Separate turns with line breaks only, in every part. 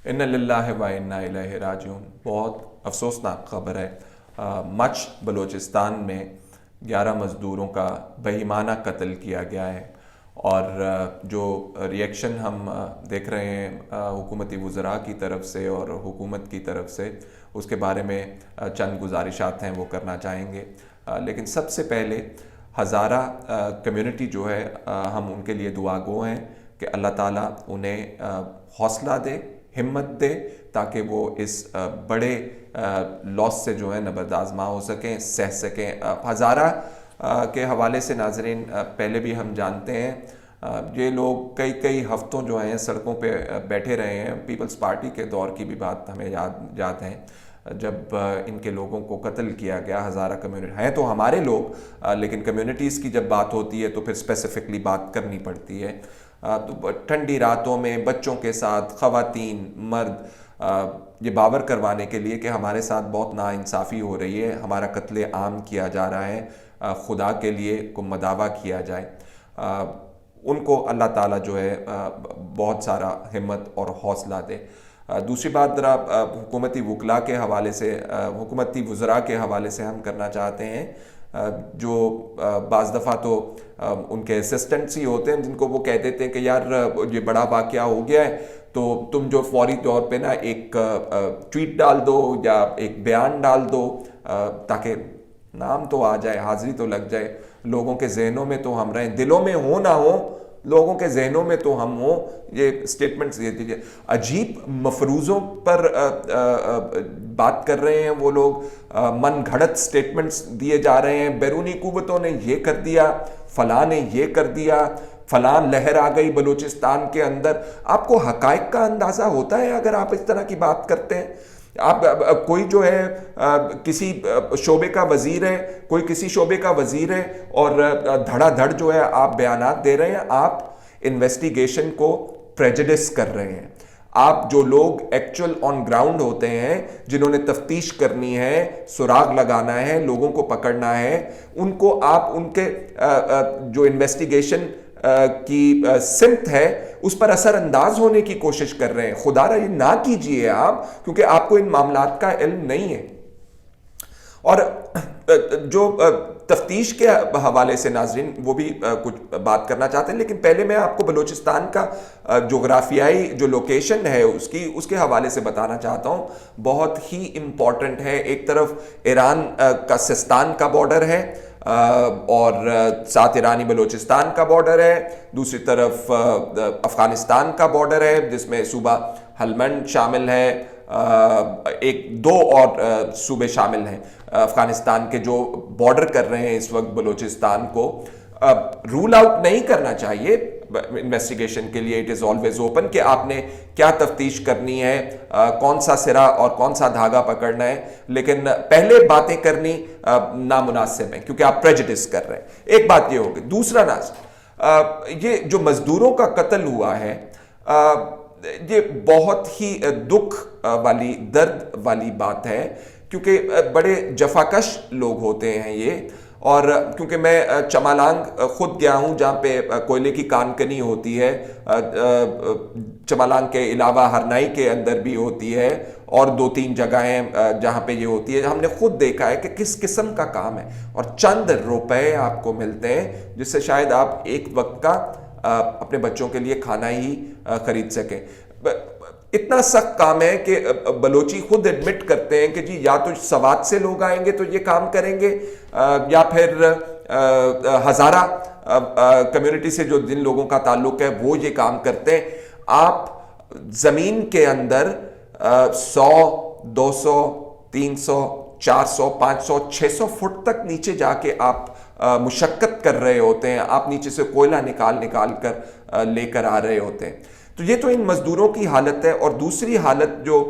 ان للہ و انا الیہ راجعون۔ بہت افسوسناک خبر ہے۔ مچھ بلوچستان میں 11 مزدوروں کا بہیمانہ قتل کیا گیا ہے، اور جو ریئیکشن ہم دیکھ رہے ہیں حکومتی وزراء کی طرف سے اور حکومت کی طرف سے، اس کے بارے میں چند گزارشات ہیں وہ کرنا چاہیں گے۔ لیکن سب سے پہلے ہزارہ کمیونٹی جو ہے، ہم ان کے لیے دعا گو ہیں کہ اللہ تعالیٰ انہیں حوصلہ دے، ہمت دے، تاکہ وہ اس بڑے لاس سے جو ہے نبرد آزما ہو سکیں، سہ سکیں۔ ہزارہ کے حوالے سے ناظرین، پہلے بھی ہم جانتے ہیں یہ لوگ کئی ہفتوں جو ہیں سڑکوں پہ بیٹھے رہے ہیں۔ پیپلز پارٹی کے دور کی بھی بات ہمیں یاد ہے، جب ان کے لوگوں کو قتل کیا گیا۔ ہزارہ کمیونٹی ہیں تو ہمارے لوگ، لیکن کمیونٹیز کی جب بات ہوتی ہے تو پھر اسپیسیفکلی بات کرنی پڑتی ہے۔ تو ٹھنڈی راتوں میں بچوں کے ساتھ خواتین، مرد، یہ باور کروانے کے لیے کہ ہمارے ساتھ بہت ناانصافی ہو رہی ہے، ہمارا قتل عام کیا جا رہا ہے، خدا کے لیے کو مداوع کیا جائے، ان کو اللہ تعالیٰ جو ہے بہت سارا ہمت اور حوصلہ دے۔ دوسری بات ذرا حکومتی وکلاء کے حوالے سے، حکومتی وزراء کے حوالے سے ہم کرنا چاہتے ہیں، جو بعض دفعہ تو ان کے اسسٹنٹس ہی ہوتے ہیں جن کو وہ کہہ دیتے ہیں کہ یار یہ بڑا واقعہ ہو گیا ہے تو تم جو فوری طور پہ نا ایک ٹویٹ ڈال دو یا ایک بیان ڈال دو، تاکہ نام تو آ جائے، حاضری تو لگ جائے، لوگوں کے ذہنوں میں تو ہم رہیں، دلوں میں ہو نہ ہو لوگوں کے ذہنوں میں تو ہم ہوں۔ یہ اسٹیٹمنٹس دے دیجیے، عجیب مفروضوں پر بات کر رہے ہیں وہ لوگ، من گھڑت سٹیٹمنٹس دیے جا رہے ہیں، بیرونی قوتوں نے یہ کر دیا، فلاں نے یہ کر دیا، فلاں لہر آ گئی بلوچستان کے اندر۔ آپ کو حقائق کا اندازہ ہوتا ہے اگر آپ اس طرح کی بات کرتے ہیں؟ آپ کوئی جو ہے کسی شعبے کا وزیر ہے، کوئی کسی شعبے کا وزیر ہے، اور دھڑا دھڑ جو ہے آپ بیانات دے رہے ہیں، آپ انویسٹیگیشن کو پریجڈس کر رہے ہیں۔ آپ جو لوگ ایکچول آن گراؤنڈ ہوتے ہیں، جنہوں نے تفتیش کرنی ہے، سراغ لگانا ہے، لوگوں کو پکڑنا ہے، ان کو آپ ان کے جو انویسٹیگیشن کی سمت ہے اس پر اثر انداز ہونے کی کوشش کر رہے ہیں۔ خدا را یہ نہ کیجئے آپ، کیونکہ آپ کو ان معاملات کا علم نہیں ہے۔ اور جو تفتیش کے حوالے سے ناظرین وہ بھی کچھ بات کرنا چاہتے ہیں، لیکن پہلے میں آپ کو بلوچستان کا جغرافیائی جو لوکیشن ہے اس کے حوالے سے بتانا چاہتا ہوں، بہت ہی امپورٹنٹ ہے۔ ایک طرف ایران کا سستان کا بارڈر ہے، اور ساتھ ایرانی بلوچستان کا بارڈر ہے، دوسری طرف افغانستان کا بارڈر ہے جس میں صوبہ ہلمند شامل ہے، دو اور صوبے شامل ہیں افغانستان کے جو بارڈر کر رہے ہیں اس وقت بلوچستان کو۔ رول آؤٹ نہیں کرنا چاہیے انویسٹیگیشن کے لیے، اٹ از آلویز اوپن کہ آپ نے کیا تفتیش کرنی ہے، کون سا سرا اور کون سا دھاگا پکڑنا ہے، لیکن پہلے باتیں کرنی نامناسب ہیں کیونکہ آپ پریجڈس کر رہے ہیں۔ ایک بات یہ ہوگی۔ دوسرا یہ جو مزدوروں کا قتل ہوا ہے، یہ بہت ہی دکھ والی، درد والی بات ہے، کیونکہ بڑے جفاکش لوگ ہوتے ہیں یہ۔ اور کیونکہ میں چمالانگ خود گیا ہوں جہاں پہ کوئلے کی کان کنی ہوتی ہے، چمالانگ کے علاوہ ہرنائی کے اندر بھی ہوتی ہے، اور 2-3 جگہیں جہاں پہ یہ ہوتی ہے، ہم نے خود دیکھا ہے کہ کس قسم کا کام ہے، اور چند روپے آپ کو ملتے ہیں جس سے شاید آپ ایک وقت کا اپنے بچوں کے لیے کھانا ہی خرید سکیں۔ اتنا سخت کام ہے کہ بلوچی خود ایڈمٹ کرتے ہیں کہ جی یا تو سوات سے لوگ آئیں گے تو یہ کام کریں گے، یا پھر ہزارہ کمیونٹی سے جو جن لوگوں کا تعلق ہے وہ یہ کام کرتے ہیں۔ آپ زمین کے اندر 100، 200، 300، 400، 500، 600 فٹ تک نیچے جا کے آپ مشقت کر رہے ہوتے ہیں، آپ نیچے سے کوئلہ نکال کر لے کر آ رہے ہوتے ہیں۔ تو یہ تو ان مزدوروں کی حالت ہے۔ اور دوسری حالت جو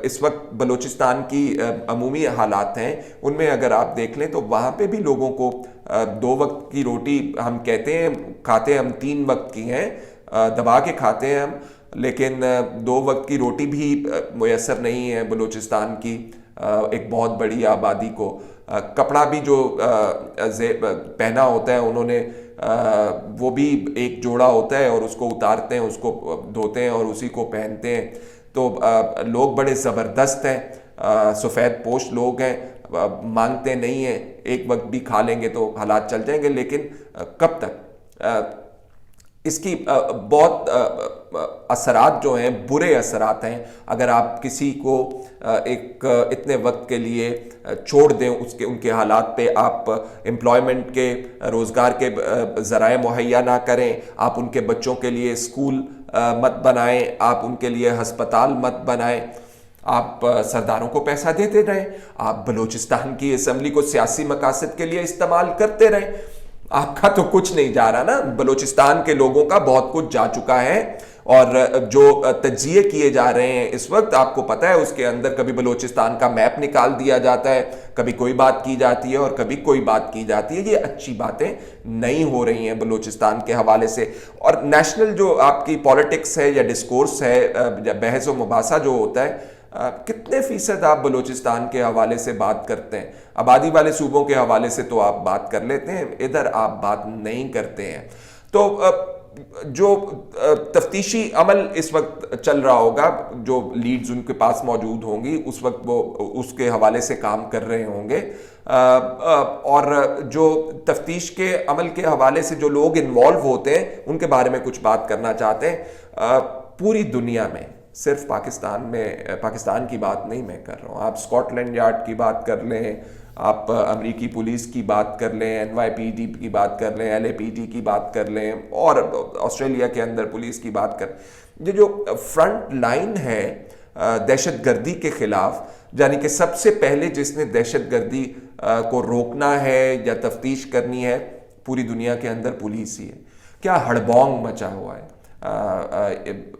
اس وقت بلوچستان کی عمومی حالات ہیں، ان میں اگر آپ دیکھ لیں تو وہاں پہ بھی لوگوں کو 2 وقت کی روٹی ہم کہتے ہیں، کھاتے ہم 3 وقت کی ہیں، دبا کے کھاتے ہیں ہم، لیکن 2 وقت کی روٹی بھی میسر نہیں ہے بلوچستان کی ایک بہت بڑی آبادی کو۔ کپڑا بھی جو پہنا ہوتا ہے انہوں نے وہ بھی ایک جوڑا ہوتا ہے اور اس کو اتارتے ہیں, اس کو دھوتے ہیں اور اسی کو پہنتے ہیں. تو لوگ بڑے زبردست ہیں, سفید پوش لوگ ہیں, مانگتے نہیں ہیں, ایک وقت بھی کھا لیں گے تو حالات چل جائیں گے. لیکن کب تک؟ اس کی بہت اثرات جو ہیں برے اثرات ہیں اگر آپ کسی کو ایک اتنے وقت کے لیے چھوڑ دیں ان کے حالات پہ. آپ امپلائمنٹ کے, روزگار کے ذرائع مہیا نہ کریں, آپ ان کے بچوں کے لیے اسکول مت بنائیں, آپ ان کے لیے ہسپتال مت بنائیں, آپ سرداروں کو پیسہ دیتے رہیں, آپ بلوچستان کی اسمبلی کو سیاسی مقاصد کے لیے استعمال کرتے رہیں. آپ کا تو کچھ نہیں جا رہا نا, بلوچستان کے لوگوں کا بہت کچھ جا چکا ہے. اور جو تجزیے کیے جا رہے ہیں اس وقت, آپ کو پتہ ہے اس کے اندر کبھی بلوچستان کا میپ نکال دیا جاتا ہے, کبھی کوئی بات کی جاتی ہے اور کبھی کوئی بات کی جاتی ہے. یہ اچھی باتیں نہیں ہو رہی ہیں بلوچستان کے حوالے سے. اور نیشنل جو آپ کی پالیٹکس ہے یا ڈسکورس ہے, بحث و مباحثہ جو ہوتا ہے, کتنے فیصد آپ بلوچستان کے حوالے سے بات کرتے ہیں؟ آبادی والے صوبوں کے حوالے سے تو آپ بات کر لیتے ہیں, ادھر آپ بات نہیں کرتے ہیں. تو جو تفتیشی عمل اس وقت چل رہا ہوگا, جو لیڈز ان کے پاس موجود ہوں گی اس وقت, وہ اس کے حوالے سے کام کر رہے ہوں گے. اور جو تفتیش کے عمل کے حوالے سے جو لوگ انوالو ہوتے ہیں ان کے بارے میں کچھ بات کرنا چاہتے ہیں. پوری دنیا میں, صرف پاکستان کی بات نہیں میں کر رہا ہوں, آپ اسکاٹ لینڈ یارڈ کی بات کر لیں, آپ امریکی پولیس کی بات کر لیں, NYPD کی بات کر لیں, LAPD کی بات کر لیں, اور آسٹریلیا کے اندر پولیس کی بات کر, یہ جو فرنٹ لائن ہے دہشت گردی کے خلاف, یعنی کہ سب سے پہلے جس نے دہشت گردی کو روکنا ہے یا تفتیش کرنی ہے پوری دنیا کے اندر پولیس ہی ہے. کیا ہڑبونگ مچا ہوا ہے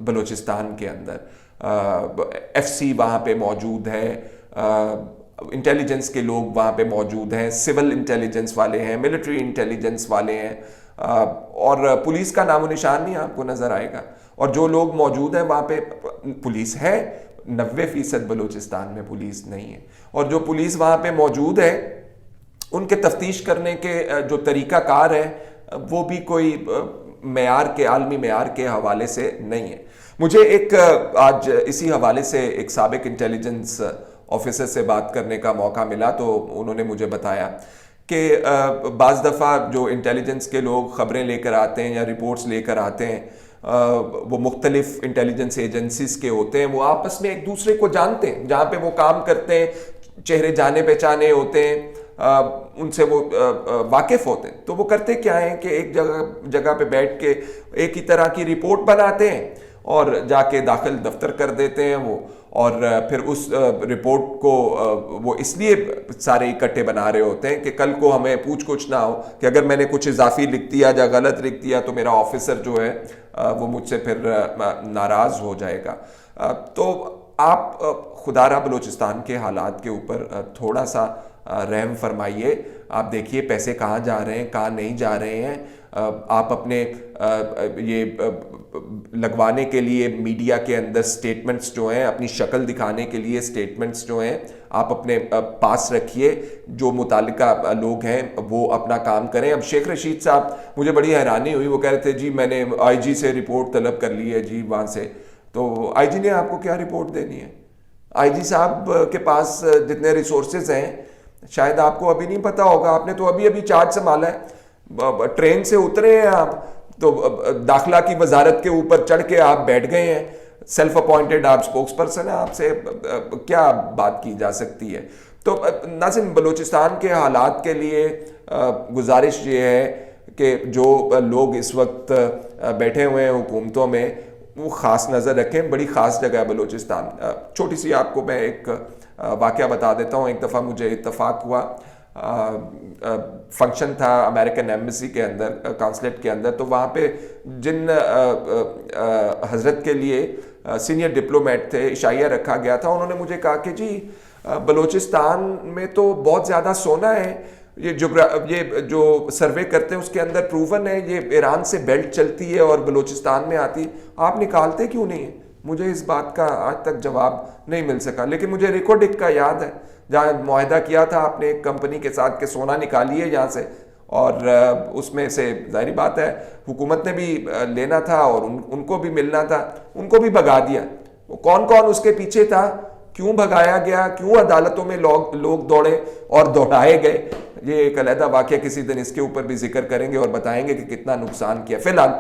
بلوچستان کے اندر. FC وہاں پہ موجود ہے, انٹیلیجنس کے لوگ وہاں پہ موجود ہیں, سول انٹیلیجنس والے ہیں, ملٹری انٹیلیجنس والے ہیں, اور پولیس کا نام و نشان نہیں آپ کو نظر آئے گا. اور جو لوگ موجود ہیں وہاں پہ پولیس ہے, 90% بلوچستان میں پولیس نہیں ہے. اور جو پولیس وہاں پہ موجود ہے ان کے تفتیش کرنے کے جو طریقہ کار ہے وہ بھی کوئی عالمی معیار کے حوالے سے نہیں ہے. مجھے ایک آج اسی حوالے سے ایک سابق انٹیلیجنس آفیسر سے بات کرنے کا موقع ملا, تو انہوں نے مجھے بتایا کہ بعض دفعہ جو انٹیلیجنس کے لوگ خبریں لے کر آتے ہیں یا رپورٹس لے کر آتے ہیں, وہ مختلف انٹیلیجنس ایجنسیز کے ہوتے ہیں, وہ آپس میں ایک دوسرے کو جانتے ہیں, جہاں پہ وہ کام کرتے ہیں چہرے جانے پہچانے ہوتے ہیں, ان سے وہ واقف ہوتے ہیں. تو وہ کرتے کیا ہیں کہ ایک جگہ پہ بیٹھ کے ایک ہی طرح کی رپورٹ بناتے ہیں اور جا کے داخل دفتر کر دیتے ہیں وہ, اور پھر اس رپورٹ کو وہ اس لیے سارے اکٹھے بنا رہے ہوتے ہیں کہ کل کو ہمیں پوچھ کچھ نہ ہو کہ اگر میں نے کچھ اضافی لکھ دیا یا غلط لکھ دیا تو میرا آفیسر جو ہے وہ مجھ سے پھر ناراض ہو جائے گا. تو آپ خدا را بلوچستان کے حالات کے اوپر تھوڑا سا رحم فرمائیے. آپ دیکھیے پیسے کہاں جا رہے ہیں, کہاں نہیں جا رہے ہیں. آپ اپنے یہ لگوانے کے لیے میڈیا کے اندر سٹیٹمنٹس جو ہیں, اپنی شکل دکھانے کے لیے سٹیٹمنٹس جو ہیں آپ اپنے پاس رکھیے. جو متعلقہ لوگ ہیں وہ اپنا کام کریں. اب شیخ رشید صاحب, مجھے بڑی حیرانی ہوئی, وہ کہہ رہے تھے جی میں نے IG سے رپورٹ طلب کر لی ہے جی وہاں سے. تو IG نے آپ کو کیا رپورٹ دینی ہے؟ IG صاحب کے پاس جتنے ریسورسز ہیں شاید آپ کو ابھی نہیں پتا ہوگا, آپ نے تو ابھی چارج سنبھالا ہے, ٹرین سے اترے ہیں آپ تو داخلہ کی وزارت کے اوپر چڑھ کے آپ بیٹھ گئے ہیں, سیلف اپوائنٹڈ آپ اسپوکس پرسن ہیں, آپ سے کیا بات کی جا سکتی ہے. تو ناظرین, بلوچستان کے حالات کے لیے گزارش یہ ہے کہ جو لوگ اس وقت بیٹھے ہوئے ہیں حکومتوں میں وہ خاص نظر رکھیں. بڑی خاص جگہ ہے بلوچستان. چھوٹی سی آپ کو میں ایک واقعہ بتا دیتا ہوں. ایک دفعہ مجھے اتفاق ہوا, فنکشن تھا امریکن ایمبیسی کے اندر, کانسلیٹ کے اندر, تو وہاں پہ جن حضرت کے لیے سینئر ڈپلومیٹ تھے عشائیہ رکھا گیا تھا, انہوں نے مجھے کہا کہ جی بلوچستان میں تو بہت زیادہ سونا ہے, یہ جو سروے کرتے ہیں اس کے اندر پروون ہے, یہ ایران سے بیلٹ چلتی ہے اور بلوچستان میں آتی, آپ نکالتے کیوں نہیں ہیں؟ مجھے اس بات کا آج تک جواب نہیں مل سکا. لیکن مجھے ریکارڈ کا یاد ہے جہاں معاہدہ کیا تھا آپ نے ایک کمپنی کے ساتھ کہ سونا نکالیے یہاں سے, اور اس میں سے ظاہری بات ہے حکومت نے بھی لینا تھا اور ان کو بھی ملنا تھا، ان کو بھی بھگا دیا. کون کون اس کے پیچھے تھا، کیوں بھگایا گیا، کیوں عدالتوں میں لوگ دوڑے اور دوڑائے گئے، یہ ایک علیحدہ واقعہ، کسی دن اس کے اوپر بھی ذکر کریں گے اور بتائیں گے کہ کتنا نقصان کیا. فی الحال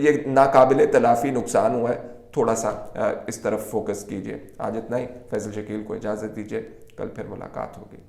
یہ ناقابل تلافی نقصان ہوا ہے، تھوڑا سا اس طرف فوکس کیجئے. آج اتنا ہی. فیصل شکیل کو اجازت دیجئے، کل پھر ملاقات ہوگی.